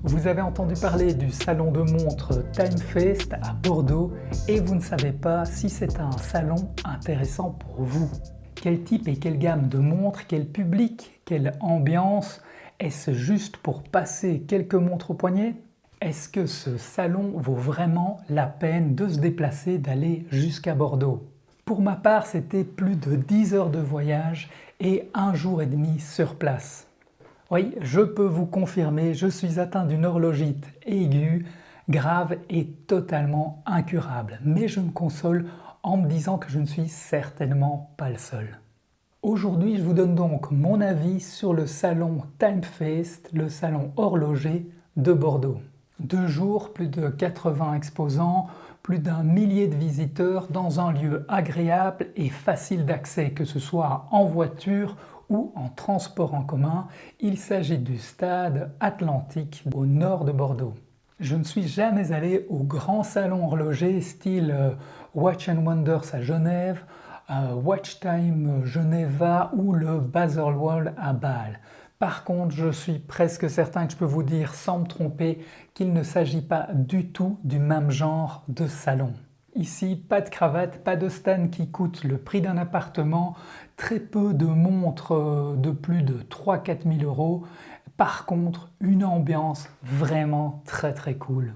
Vous avez entendu parler du salon de montres Timefest à Bordeaux et vous ne savez pas si c'est un salon intéressant pour vous. Quel type et quelle gamme de montres, quel public, quelle ambiance? Est-ce juste pour passer quelques montres au poignet? Est-ce que ce salon vaut vraiment la peine de se déplacer, d'aller jusqu'à Bordeaux? Pour ma part, c'était plus de 10 heures de voyage et un jour et demi sur place. Oui, je peux vous confirmer, je suis atteint d'une horlogite aiguë, grave et totalement incurable. Mais je me console en me disant que je ne suis certainement pas le seul. Aujourd'hui, je vous donne donc mon avis sur le salon Timefest, le salon horloger de Bordeaux. 2 jours, plus de 80 exposants, plus d'1 millier de visiteurs dans un lieu agréable et facile d'accès, que ce soit en voiture ou en transport en commun. Il s'agit du stade Atlantique au nord de Bordeaux. Je ne suis jamais allé au grand salon horloger style Watch and Wonders à Genève, Watch Time Geneva ou le Baselworld à Bâle. Par contre, je suis presque certain que je peux vous dire sans me tromper qu'il ne s'agit pas du tout du même genre de salon. Ici, pas de cravate, pas de stand qui coûte le prix d'un appartement, très peu de montres de plus de 3-4 000 euros. Par contre, une ambiance vraiment très cool.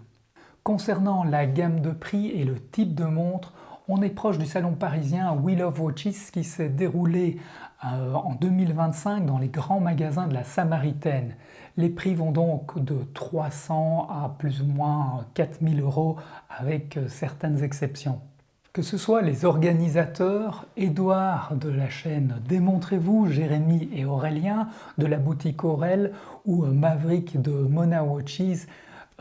Concernant la gamme de prix et le type de montre, on est proche du salon parisien We Love Watches qui s'est déroulé en 2025 dans les grands magasins de la Samaritaine. Les prix vont donc de 300 à plus ou moins 4000 euros avec certaines exceptions. Que ce soit les organisateurs, Édouard de la chaîne Démontrez-vous, Jérémy et Aurélien de la boutique Aurel ou Maverick de Mona Watches,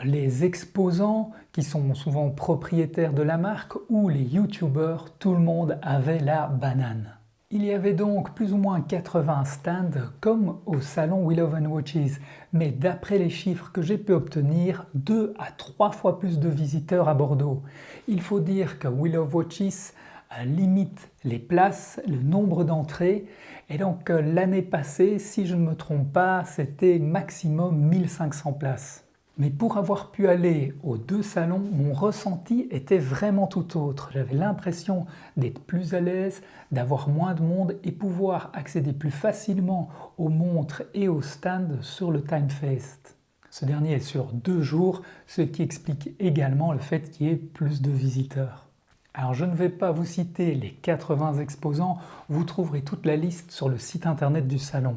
les exposants qui sont souvent propriétaires de la marque ou les youtubeurs, tout le monde avait la banane. Il y avait donc plus ou moins 80 stands comme au salon We Love Watches, mais d'après les chiffres que j'ai pu obtenir, 2 à 3 fois plus de visiteurs à Bordeaux. Il faut dire que We Love Watches limite les places, le nombre d'entrées, et donc l'année passée, si je ne me trompe pas, c'était maximum 1500 places. Mais pour avoir pu aller aux 2 salons, mon ressenti était vraiment tout autre. J'avais l'impression d'être plus à l'aise, d'avoir moins de monde et pouvoir accéder plus facilement aux montres et aux stands sur le Timefest. Ce dernier est sur 2 jours, ce qui explique également le fait qu'il y ait plus de visiteurs. Alors je ne vais pas vous citer les 80 exposants, vous trouverez toute la liste sur le site internet du salon.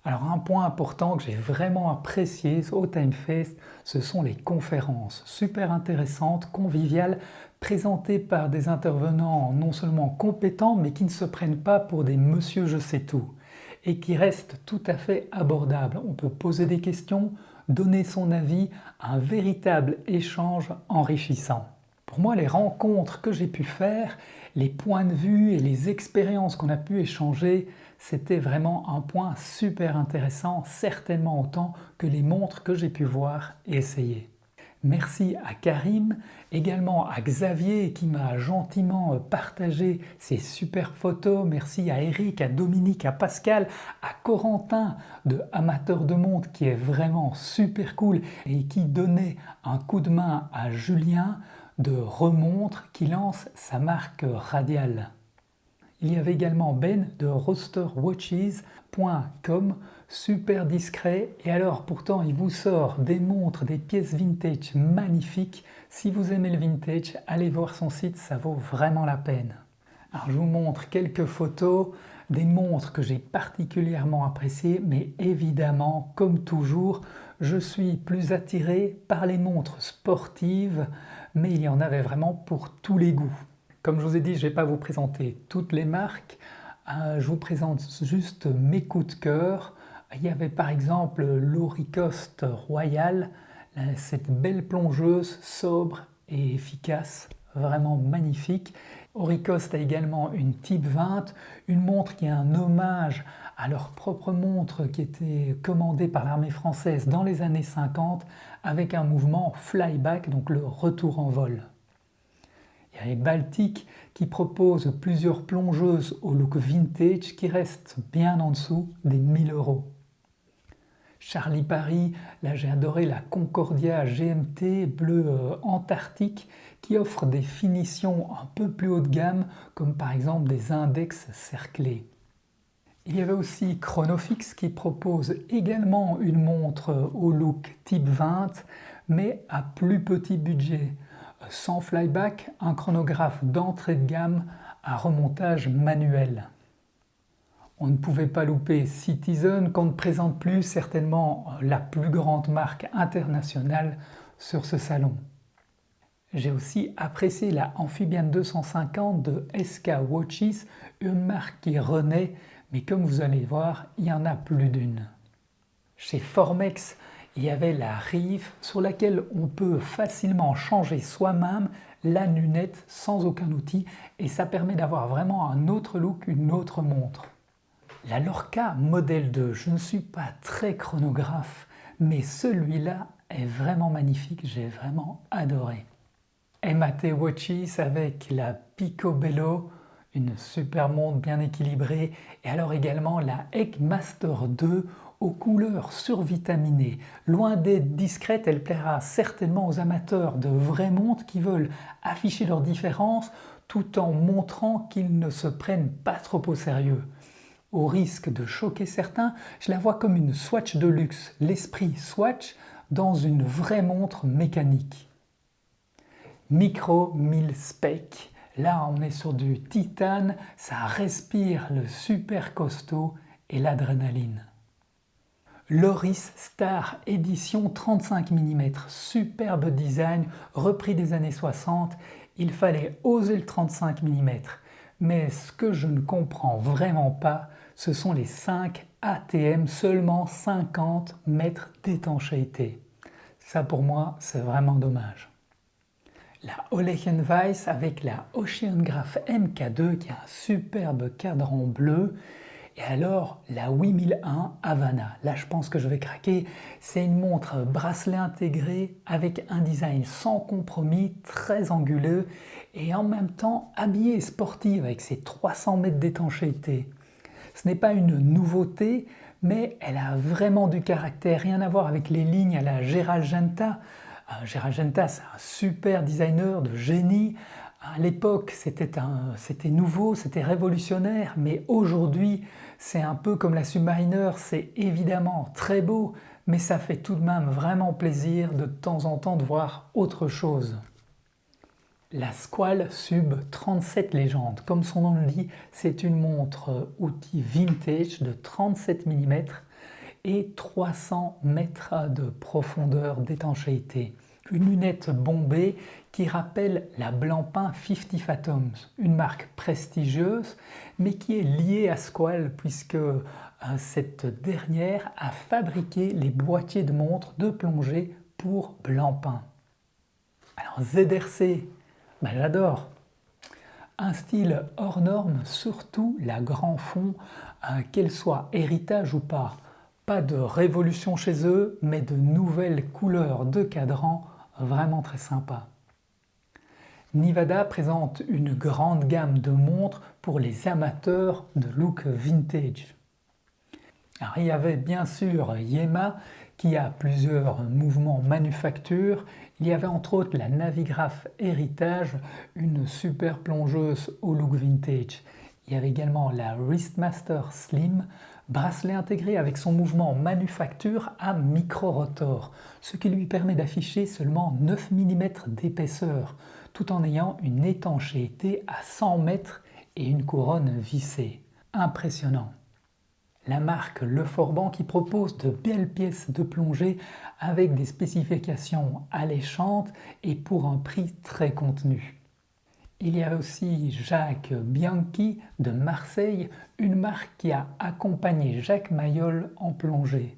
Alors un point important que j'ai vraiment apprécié au Timefest, ce sont les conférences super intéressantes, conviviales, présentées par des intervenants non seulement compétents mais qui ne se prennent pas pour des monsieur je sais tout et qui restent tout à fait abordables. On peut poser des questions, donner son avis, un véritable échange enrichissant. Pour moi, les rencontres que j'ai pu faire, les points de vue et les expériences qu'on a pu échanger, c'était vraiment un point super intéressant, certainement autant que les montres que j'ai pu voir et essayer. Merci à Karim, également à Xavier qui m'a gentiment partagé ses super photos. Merci à Eric, à Dominique, à Pascal, à Corentin de Amateur de montres qui est vraiment super cool et qui donnait un coup de main à Julien de Remontre qui lance sa marque Radial. Il y avait également Ben de rosterwatches.com, super discret, et alors pourtant il vous sort des montres, des pièces vintage magnifiques. Si vous aimez le vintage, allez voir son site, ça vaut vraiment la peine. Alors je vous montre quelques photos des montres que j'ai particulièrement appréciées, mais évidemment, comme toujours, je suis plus attiré par les montres sportives, mais il y en avait vraiment pour tous les goûts. Comme je vous ai dit, je ne vais pas vous présenter toutes les marques, je vous présente juste mes coups de cœur. Il y avait par exemple l'Auricost Royal, cette belle plongeuse sobre et efficace, vraiment magnifique. Auricost a également une Type 20, une montre qui est un hommage à leur propre montre qui était commandée par l'armée française dans les années 50 avec un mouvement flyback, donc le retour en vol. Il y a les Baltic qui proposent plusieurs plongeuses au look vintage qui restent bien en dessous des 1000 euros. Charlie Paris, là j'ai adoré la Concordia GMT bleu antarctique qui offre des finitions un peu plus haut de gamme comme par exemple des index cerclés. Il y avait aussi Chronofix qui propose également une montre au look type 20 mais à plus petit budget. Sans flyback, un chronographe d'entrée de gamme à remontage manuel. On ne pouvait pas louper Citizen qu'on ne présente plus certainement la plus grande marque internationale sur ce salon. J'ai aussi apprécié la Amphibian 250 de SK Watches, une marque qui renaît, mais comme vous allez voir, il y en a plus d'une. Chez Formex, il y avait la Reef sur laquelle on peut facilement changer soi-même la lunette sans aucun outil et ça permet d'avoir vraiment un autre look, une autre montre. La Lorca Model 2, je ne suis pas très chronographe, mais celui-là est vraiment magnifique, j'ai vraiment adoré. MAT Watches avec la Picobello, une super montre bien équilibrée, et alors également la Eggmaster 2 aux couleurs survitaminées. Loin d'être discrète, elle plaira certainement aux amateurs de vraies montres qui veulent afficher leurs différences tout en montrant qu'ils ne se prennent pas trop au sérieux. Au risque de choquer certains, je la vois comme une Swatch de luxe, l'esprit Swatch dans une vraie montre mécanique. Micro Mil Spec, là on est sur du titane, ça respire le super costaud et l'adrénaline. Loris Star édition 35 mm, superbe design, repris des années 60, il fallait oser le 35 mm. Mais ce que je ne comprends vraiment pas, ce sont les 5 ATM, seulement 50 mètres d'étanchéité. Ça pour moi, c'est vraiment dommage. La Oleg & Weiss avec la Oceanograph MK2 qui a un superbe cadran bleu. Et alors la 8001 Havana, là je pense que je vais craquer, c'est une montre bracelet intégré avec un design sans compromis, très anguleux et en même temps habillée et sportive avec ses 300 mètres d'étanchéité. Ce n'est pas une nouveauté, mais elle a vraiment du caractère, rien à voir avec les lignes à la Gerald Genta. Gerald Genta, c'est un super designer de génie. À l'époque, c'était nouveau, c'était révolutionnaire, mais aujourd'hui, c'est un peu comme la Submariner, c'est évidemment très beau, mais ça fait tout de même vraiment plaisir de temps en temps de voir autre chose. La Squall Sub 37 Légende, comme son nom le dit, c'est une montre outil vintage de 37 mm et 300 mètres de profondeur d'étanchéité. Une lunette bombée qui rappelle la Blancpain 50 Fathoms, une marque prestigieuse mais qui est liée à Squall puisque cette dernière a fabriqué les boîtiers de montres de plongée pour Blancpain. Alors ZRC, j'adore. Un style hors norme, surtout la grand fond, qu'elle soit héritage ou pas. Pas de révolution chez eux, mais de nouvelles couleurs de cadran vraiment très sympa. Nivada présente une grande gamme de montres pour les amateurs de look vintage. Alors, il y avait bien sûr Yema qui a plusieurs mouvements manufacture. Il y avait entre autres la Navigraph Heritage, une super plongeuse au look vintage. Il y avait également la Wristmaster Slim, bracelet intégré avec son mouvement manufacture à micro-rotor, ce qui lui permet d'afficher seulement 9 mm d'épaisseur, tout en ayant une étanchéité à 100 mètres et une couronne vissée. Impressionnant. La marque Leforban qui propose de belles pièces de plongée avec des spécifications alléchantes et pour un prix très contenu. Il y a aussi Jacques Bianchi de Marseille, une marque qui a accompagné Jacques Mayol en plongée.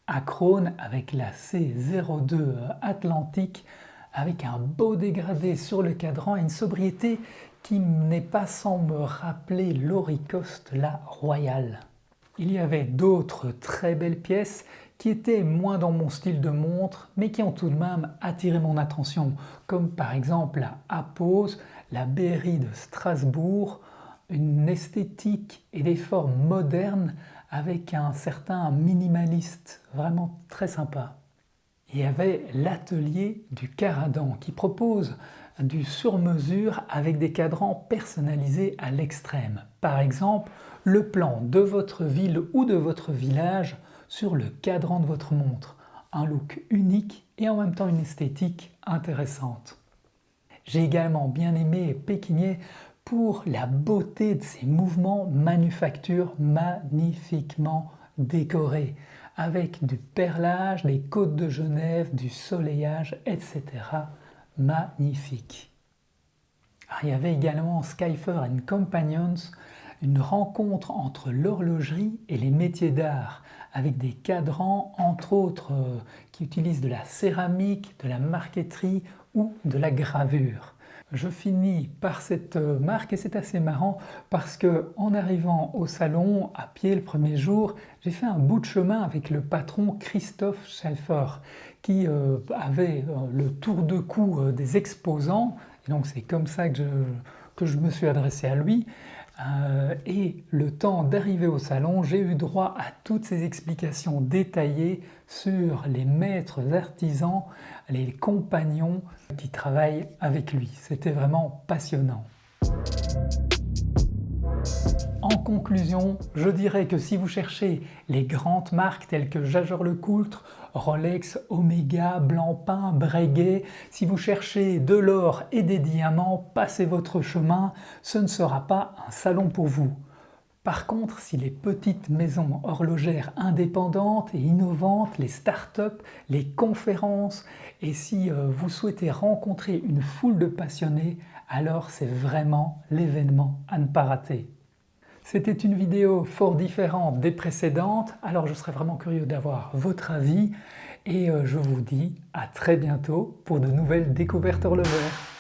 Acrone avec la C02 Atlantique, avec un beau dégradé sur le cadran et une sobriété qui n'est pas sans me rappeler l'Auricoste, la Royale. Il y avait d'autres très belles pièces qui étaient moins dans mon style de montre, mais qui ont tout de même attiré mon attention, comme par exemple la Apose, la BRI de Strasbourg, une esthétique et des formes modernes avec un certain minimaliste, vraiment très sympa. Il y avait l'atelier du Caradan qui propose du sur-mesure avec des cadrans personnalisés à l'extrême. Par exemple, le plan de votre ville ou de votre village sur le cadran de votre montre. Un look unique et en même temps une esthétique intéressante. J'ai également bien aimé Pékinier pour la beauté de ses mouvements manufacture magnifiquement décorés, avec du perlage, des côtes de Genève, du soleillage, etc. Magnifique. Alors, il y avait également Skyfer and Companions, une rencontre entre l'horlogerie et les métiers d'art, avec des cadrans, entre autres, qui utilisent de la céramique, de la marqueterie ou de la gravure. Je finis par cette marque et c'est assez marrant parce que en arrivant au salon à pied le premier jour, j'ai fait un bout de chemin avec le patron Christophe Schaeffer qui avait le tour de cou des exposants. Et donc c'est comme ça que je me suis adressé à lui. Et le temps d'arriver au salon, j'ai eu droit à toutes ces explications détaillées sur les maîtres artisans, les compagnons qui travaillent avec lui. C'était vraiment passionnant. En conclusion, je dirais que si vous cherchez les grandes marques telles que Jaeger-LeCoultre, Rolex, Omega, Blancpain, Breguet, si vous cherchez de l'or et des diamants, passez votre chemin, ce ne sera pas un salon pour vous. Par contre, si les petites maisons horlogères indépendantes et innovantes, les startups, les conférences, et si vous souhaitez rencontrer une foule de passionnés, alors c'est vraiment l'événement à ne pas rater. C'était une vidéo fort différente des précédentes, alors je serais vraiment curieux d'avoir votre avis et je vous dis à très bientôt pour de nouvelles découvertes horlogères.